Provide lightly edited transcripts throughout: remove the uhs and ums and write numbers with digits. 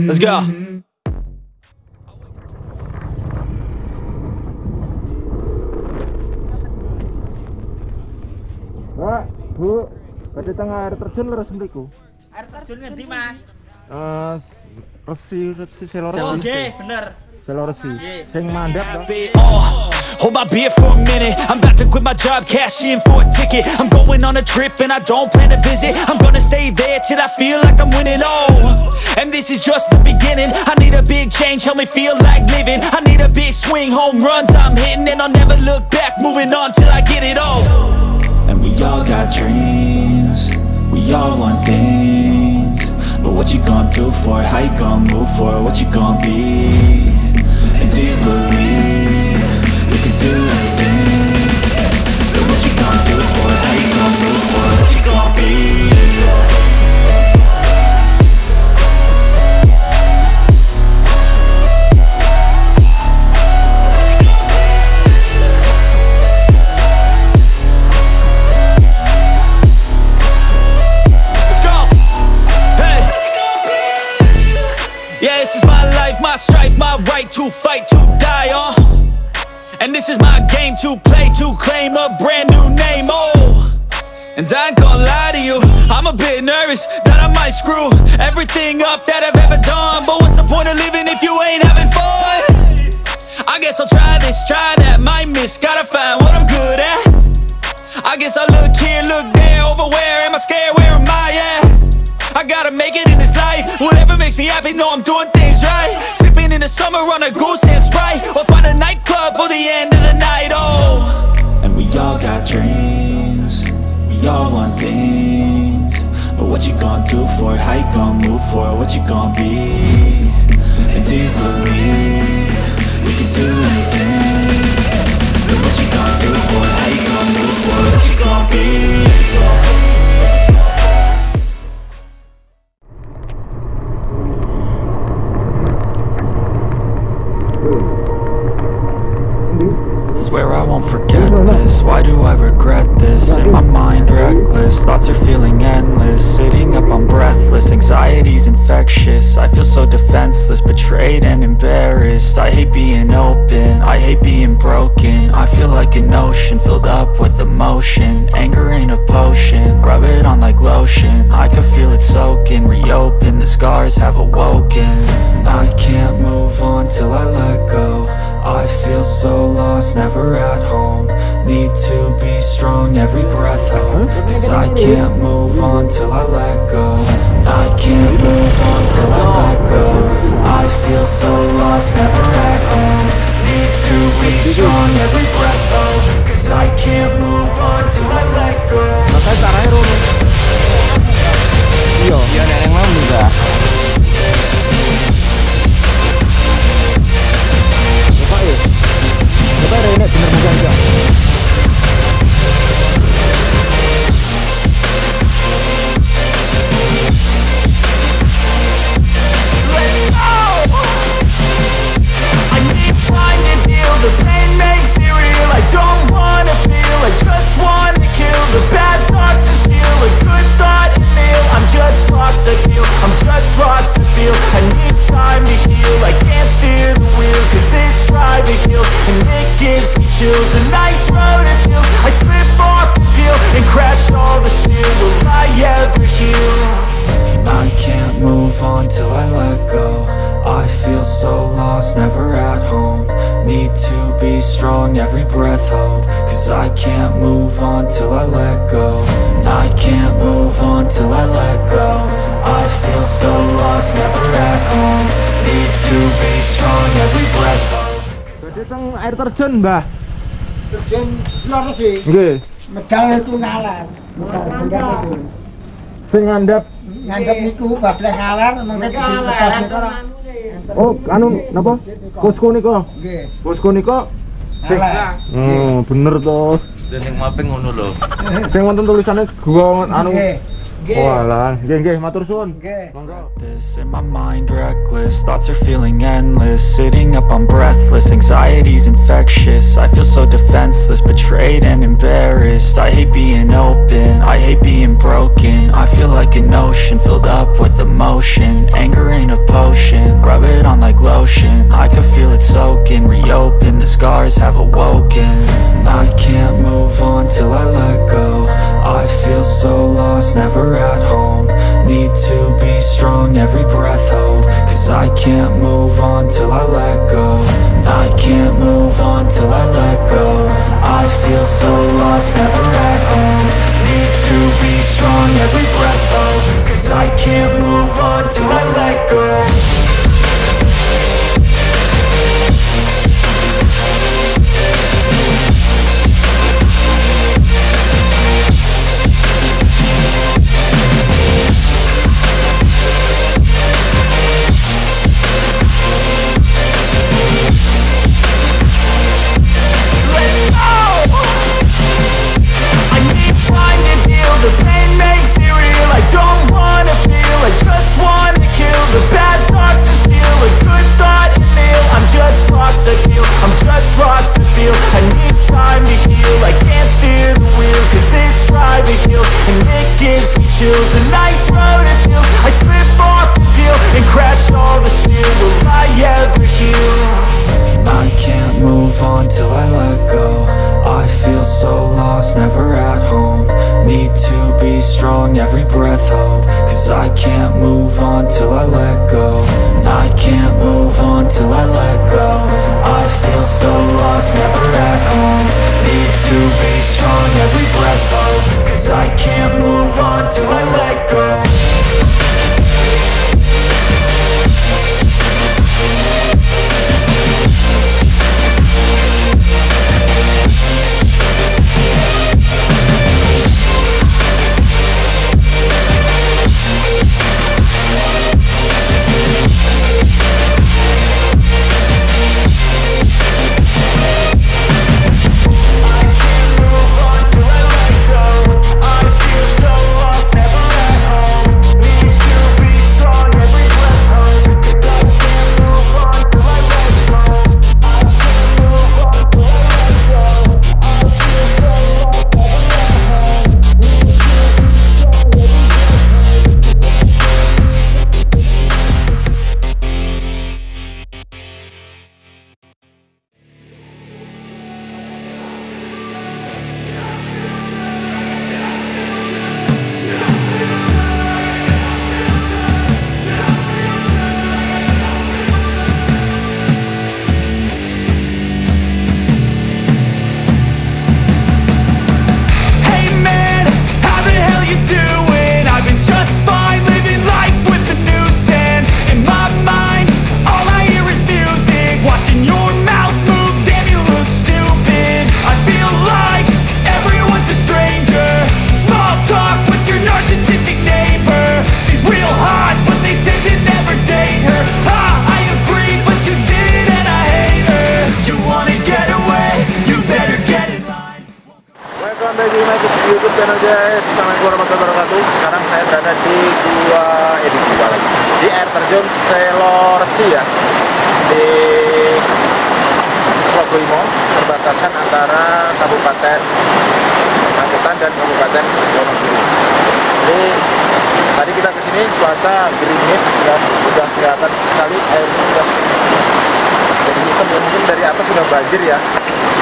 Let's go. Pak, Bu, pada tengah air terjun leres mriku. Air terjun ngendi, Mas? Resi Seloresi. Oh, nggih, bener. Seloresi. Sing mandap to. Hold my beer for a minute. I'm about to quit my job, cash in for a ticket. I'm going on a trip and I don't plan to visit. I'm gonna stay there till I feel like I'm winning. Oh, and this is just the beginning. I need a big change, help me feel like living. I need a big swing, home runs I'm hitting, and I'll never look back, moving on till I get it all. And we all got dreams, we all want things, but what you gonna do for it? How you gonna move for it? What you gonna be? And do you believe you can do anything? But what you gonna do for it? How you gonna move for it? What you gonna be? Yeah, this is my life, my strife, my right to fight, to die on. And this is my game to play, to claim a brand new name, oh. And I ain't gonna lie to you, I'm a bit nervous that I might screw everything up that I've ever done. But what's the point of living if you ain't having fun? I guess I'll try this, try that, might miss, gotta find what I'm good at. I guess I look here, look there, over where am I scared, where am I at? I gotta make it in this life. Whatever makes me happy, know I'm doing things right. Sipping in the summer on a goose and Sprite, or find a nightclub for the end of the night, oh. And we all got dreams, we all want things, but what you gonna do for it? How you gonna move for it? What you gonna be? And do you believe you can do anything? But what you gonna do for it? How you gonna move for it? What you gonna be? Swear I won't forget this. Why do I regret this? In my mind reckless, thoughts are feeling endless. Sitting up, I'm breathless, anxiety's infectious. I feel so defenseless, betrayed and embarrassed. I hate being open, I hate being broken. I feel like an ocean filled up with emotion. Anger ain't a potion, rub it on like lotion. I can feel it soaking, reopen, the scars have awoken. I can't move on till I let go. I feel so lost, never at home. Need to be strong, every breath hope. Cause I can't move on till I let go. I can't move on till I let go. I feel so lost, never at home. Need to be strong, every breath hope. Cause I can't move on till I let go. Iya, neneng mau enggak? Coba ada ini bener bukan aja. Let's go! I need time to heal. The pain makes it real. I don't wanna feel. I just wanna kill the bad thoughts and steal a good thought and feel. I'm just lost, I feel. I'm just lost, I feel. I need time to heal. I can't steer the wheel, cause this drive it kills, and it gives me chills. A nice road it feels. I slip off the peel and crash all the steel. Will I ever heal? I can't move on till I let go. I feel so lost, never at home. Need to be strong, every breath hope. Cause I can't move on till I let go. I can't move on till I let go. I feel so lost, never at home. Need to be strong, every breath hope. Jadi teng air terjun, Mbah. Terjun Seloresi. Nggih. Medal itu ngalar. Medal itu. Sing ngandap niku bablas ngalar mengke ngalar. Oh, anu napa? Posko nika. Nggih. Posko nika. Ngalar. Oh, bener to. Dan yang mapping ngono lho. Sing wonten tulisane gua anu Walah, nggih matur suwun. Nggih. Monggo. This in my mind reckless, thoughts are feeling endless. Sitting up, I'm breathless, anxiety's infectious. I feel so defenseless, betrayed and embarrassed. I hate being open, I hate being broken. I feel like an ocean filled up with emotion. Anger ain't a potion, rub it on like lotion. I can feel it soaking, reopen, the scars have awoken. I can't move on till I let go. I feel so lost, never at home. Need to be strong, every breath hold. Cause I can't move on till I let go. I can't move on till I let go. I feel so lost, never at home. Need to be strong, every breath hold. Cause I can't move on till I let go. The pain makes it real. I don't wanna feel, I just wanna kill the bad thoughts and steal a good thought and meal. I'm just lost, I feel, I'm just lost to feel. I need time to heal, I can't steer the wheel. Cause this ride we feel, and it gives me chills. A nice road it feels, I slip off the peel and crash all the steel. Will I ever heal? I can't move on till I let go. I feel so lost, never at home. Need to be strong, every breath hold. Cause I can't move on till I let go. I can't move on till I let go. I feel so lost, never at home. Need to be strong, every breath hold. Cause I can't move on till I let go. YouTube channel guys. Assalamualaikum warahmatullahi wabarakatuh. Sekarang saya berada di di Air Terjun Seloresi ya, di Slogohimo, perbatasan antara Kabupaten dan Kabupaten Wonogiri. Jadi tadi kita kesini cuaca gerimis dan sudah kelihatan sekali airnya sudah jadi hitam, mungkin dari atas sudah banjir ya.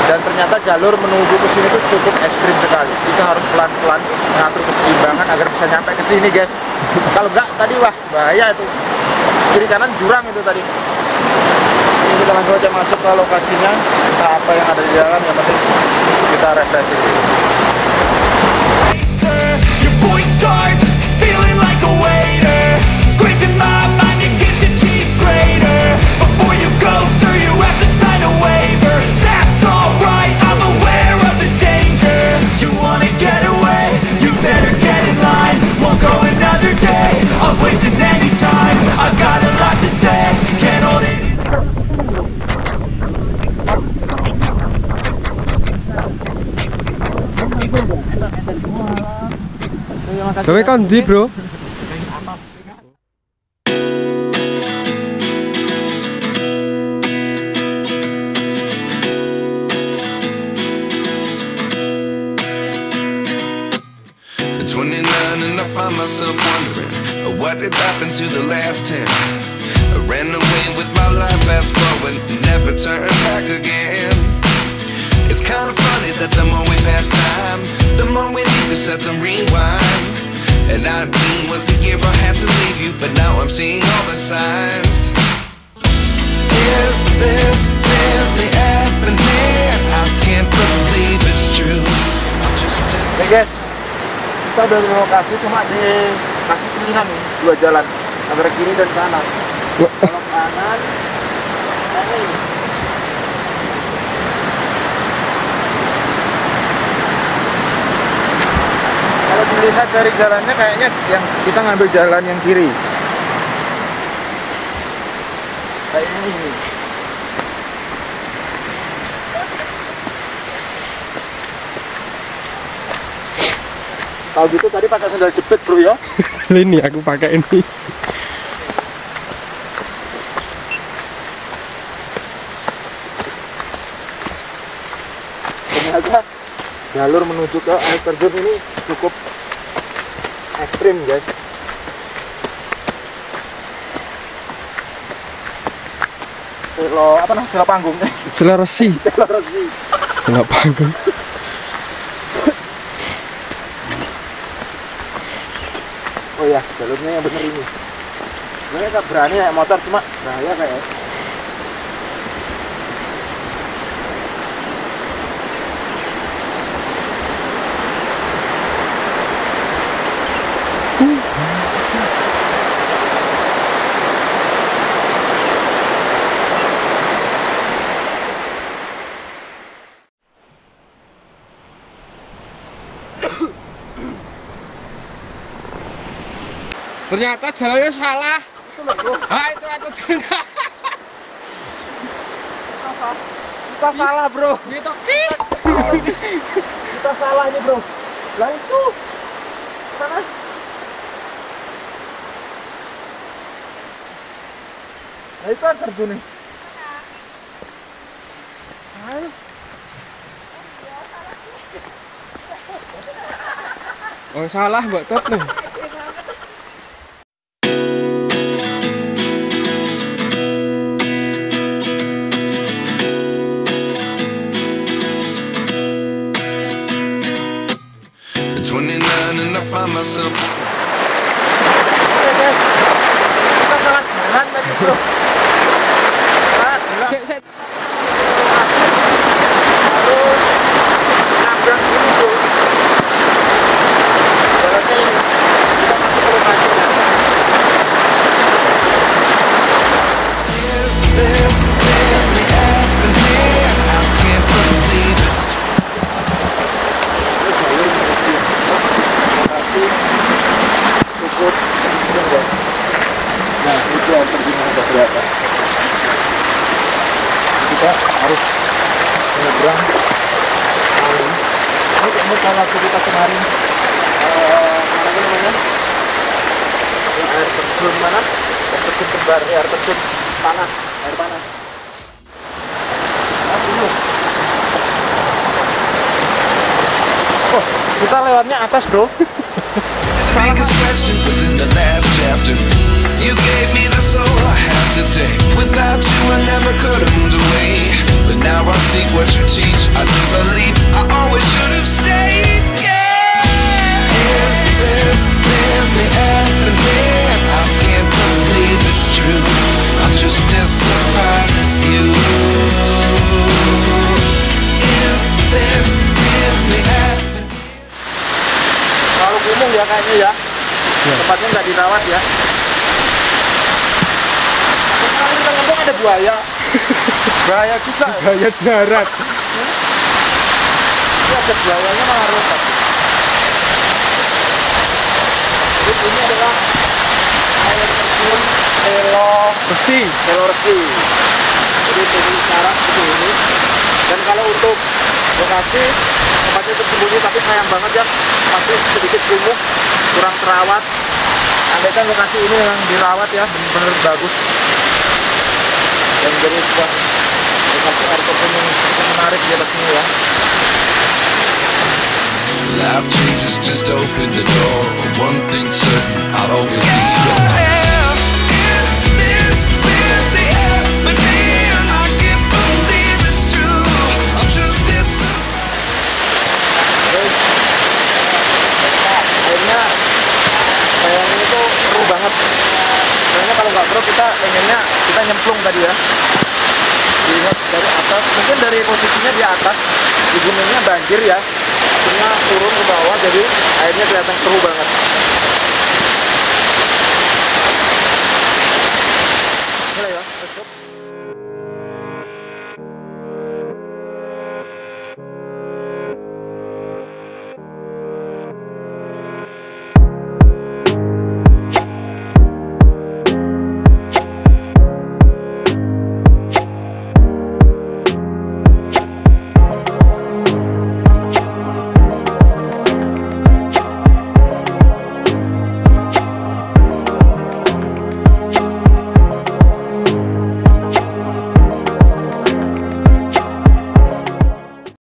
Dan ternyata jalur menuju ke sini tuh cukup ekstrim sekali. Kita harus pelan-pelan mengatur keseimbangan agar bisa nyampe ke sini, guys. Kalau enggak tadi wah bahaya itu. Kiri kanan jurang itu tadi. Ini kita langsung aja masuk ke lokasinya. Entah apa yang ada di dalam, yang penting kita refreshing. Terima kasih. Kowe kon ndi, Bro? At 29 and I find myself wondering what did happen to the last 10. I ran away with my life, fast forward, never turn back again. It's kind of funny that the more we pass time, the more we need to set the rewind. And 19 was the year I had to leave you, but now I'm seeing all the signs. Is this really happening? I can't believe it's true. I'm just Oke guys, kita udah berlokasi, cuma dikasih pilihan nih, dua jalan antara kiri dan kanan. Kalau kanan ini. Kalau dilihat dari jalannya kayaknya yang kita ngambil jalan yang kiri. Kayaknya ini. Kalau gitu tadi pakai sandal jepit, Bro ya. Ini aku pakai ini. Ternyata jalur menuju ke air terjun ini cukup ekstrim, guys. Apa namanya? Sela panggung. Seloresi. Seloresi. Sela panggung. Oh ya, jalurnya yang bener ini. Sebenarnya gak berani naik motor, cuma bahaya kayak. Ternyata jalannya salah. Ah, itu aku sudah. Kita salah, Bro. Gitu. Kita salah ini, Bro. Lah itu. Sana. Nah, itu air terjun nih. Ayo. Oh, salah Mbak Tot nih. myself. Oke guys, kita salah jalan tadi bro. Harus nabrak dulu bro. Jalannya ini, kita masuk ke lokasi. Is this really happening? I can't believe it. Surut, guys. Nah, itu yang terjun ada berapa? Kita harus menyeberang kali. Ini kamu kalau kita kemarin mana namanya? Air terjun mana? Air terjun kembar, air terjun panas, air panas. Oh, kita lewatnya atas bro. The biggest question was in the last chapter. You gave me the soul I have today. Without you I never could have moved away. But now I see what you teach. I do believe I always should have stayed. Yeah. Is this really happening? I can't believe it's true. I'm just as surprised as you. Is this really happening? Terlalu kumuh ya kayaknya ya. Tempatnya nggak dirawat ya. Kemarin kita ngomong ada buaya. Bahaya juga. Bahaya darat. Ini ada buayanya malah rusak. Jadi ini adalah air terjun Seloresi. Jadi sekarang seperti ini. Dan kalau untuk lokasi tempatnya tersembunyi, tapi sayang banget ya, masih sedikit kumuh, kurang terawat. Andaikan lokasi ini memang dirawat ya, benar-benar bagus dan menjadi sebuah lokasi air terjun yang cukup menarik di atas ini ya. Life changes, just open the door. One thing certain, I'll always be yours. Is this really happening? I can't believe it's true. I'm just this. Airnya kayaknya itu seru banget. Kayaknya kalau nggak seru kita pengennya kita nyemplung tadi ya. Dilihat dari atas, mungkin dari posisinya di atas di gunungnya banjir ya, akhirnya turun ke bawah, jadi airnya kelihatan seru banget. Boleh ya, let's go.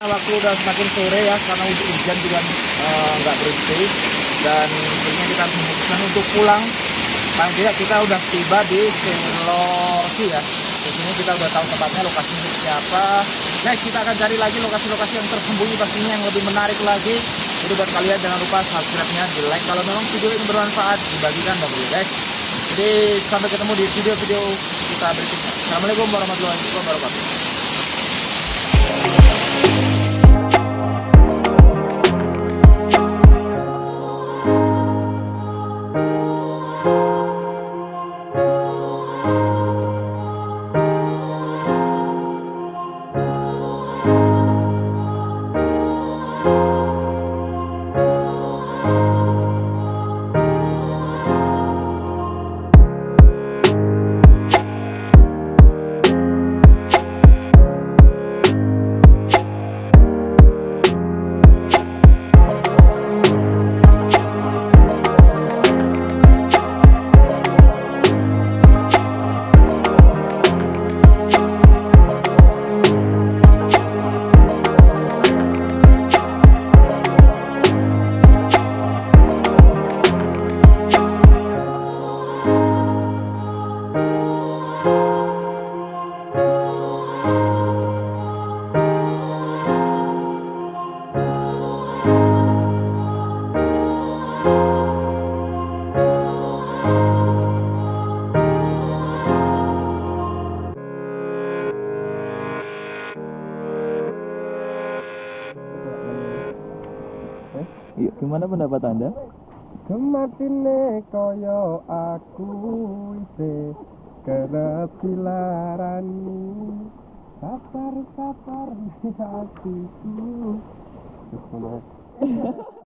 Waktu udah semakin sore ya, karena hujan juga nggak berhenti, dan akhirnya kita memutuskan untuk pulang. Paling tidak kita udah tiba di Seloresi ya. Di sini kita udah tahu tempatnya, lokasinya seperti apa. Next kita akan cari lagi lokasi-lokasi yang tersembunyi pastinya, yang lebih menarik lagi. Jadi buat kalian jangan lupa subscribe-nya, di like kalau memang video ini bermanfaat, dibagikan dan beri guys. Jadi sampai ketemu di video-video kita berikutnya. Assalamualaikum warahmatullahi wabarakatuh. Yuk, gimana pendapat Anda? Kematine koyo aku ise kerep dilarani, sabar-sabar di hatiku.